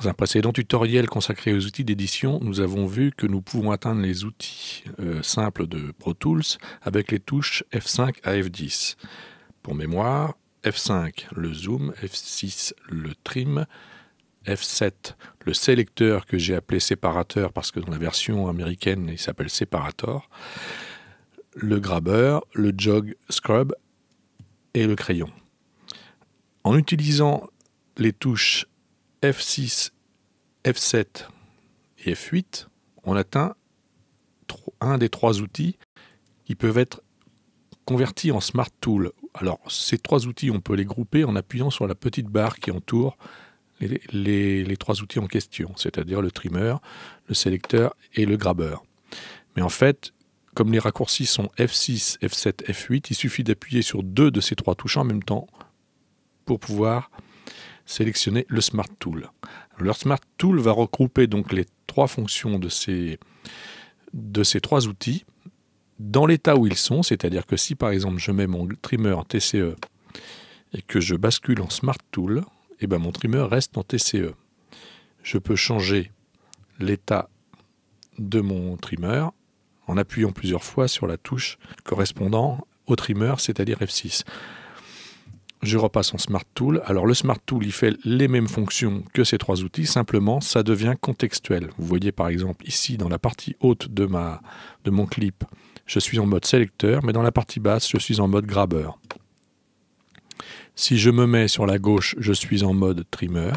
Dans un précédent tutoriel consacré aux outils d'édition, nous avons vu que nous pouvons atteindre les outils simples de Pro Tools avec les touches F5 à F10. Pour mémoire, F5 le zoom, F6 le trim, F7 le sélecteur que j'ai appelé séparateur parce que dans la version américaine il s'appelle separator, le grabber, le jog scrub et le crayon. En utilisant les touches F6, F7 et F8, on atteint un des trois outils qui peuvent être convertis en Smart Tool. Alors, ces trois outils, on peut les grouper en appuyant sur la petite barre qui entoure les trois outils en question, c'est-à-dire le trimmer, le sélecteur et le grabber. Mais en fait, comme les raccourcis sont F6, F7, F8, il suffit d'appuyer sur deux de ces trois touches en même temps pour pouvoir sélectionner le Smart Tool. Le Smart Tool va regrouper donc les trois fonctions de ces trois outils dans l'état où ils sont, c'est-à-dire que si par exemple je mets mon trimmer en TCE et que je bascule en Smart Tool, eh ben mon trimmer reste en TCE. Je peux changer l'état de mon trimmer en appuyant plusieurs fois sur la touche correspondant au trimmer, c'est-à-dire F6. Je repasse en Smart Tool. Alors le Smart Tool, il fait les mêmes fonctions que ces trois outils, simplement ça devient contextuel. Vous voyez par exemple ici dans la partie haute de mon clip, je suis en mode sélecteur, mais dans la partie basse, je suis en mode grabber. Si je me mets sur la gauche, je suis en mode trimmer.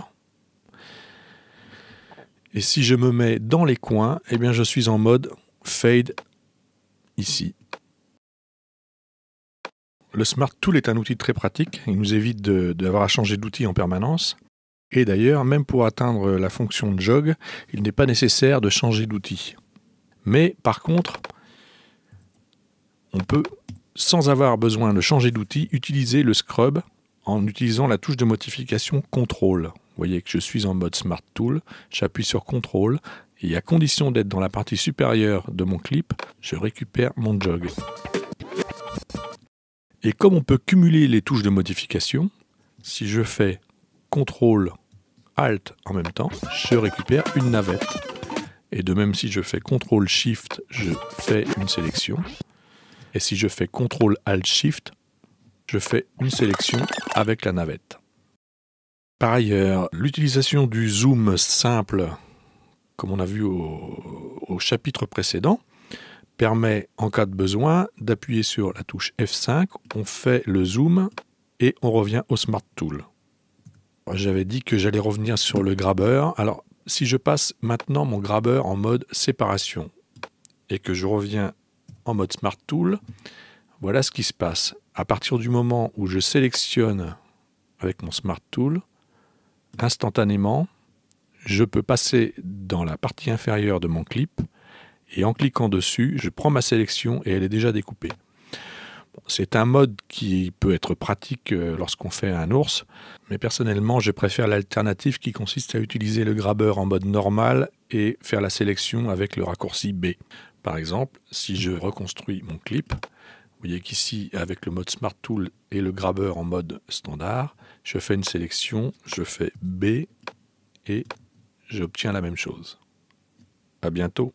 Et si je me mets dans les coins, eh bien je suis en mode fade ici. Le Smart Tool est un outil très pratique, il nous évite d'avoir à changer d'outil en permanence. Et d'ailleurs, même pour atteindre la fonction jog, il n'est pas nécessaire de changer d'outil. Mais par contre, on peut, sans avoir besoin de changer d'outil, utiliser le scrub en utilisant la touche de modification CTRL. Vous voyez que je suis en mode Smart Tool, j'appuie sur CTRL, et à condition d'être dans la partie supérieure de mon clip, je récupère mon jog. Et comme on peut cumuler les touches de modification, si je fais CTRL Alt en même temps, je récupère une navette. Et de même si je fais CTRL Shift, je fais une sélection. Et si je fais CTRL Alt Shift, je fais une sélection avec la navette. Par ailleurs, l'utilisation du zoom simple, comme on a vu au chapitre précédent, permet, en cas de besoin, d'appuyer sur la touche F5, on fait le zoom et on revient au Smart Tool. J'avais dit que j'allais revenir sur le grabber. Alors, si je passe maintenant mon grabber en mode séparation et que je reviens en mode Smart Tool, voilà ce qui se passe. À partir du moment où je sélectionne avec mon Smart Tool, instantanément, je peux passer dans la partie inférieure de mon clip et en cliquant dessus, je prends ma sélection et elle est déjà découpée. C'est un mode qui peut être pratique lorsqu'on fait un ours, mais personnellement, je préfère l'alternative qui consiste à utiliser le grabber en mode normal et faire la sélection avec le raccourci B. Par exemple, si je reconstruis mon clip, vous voyez qu'ici, avec le mode Smart Tool et le grabber en mode standard, je fais une sélection, je fais B et j'obtiens la même chose. À bientôt.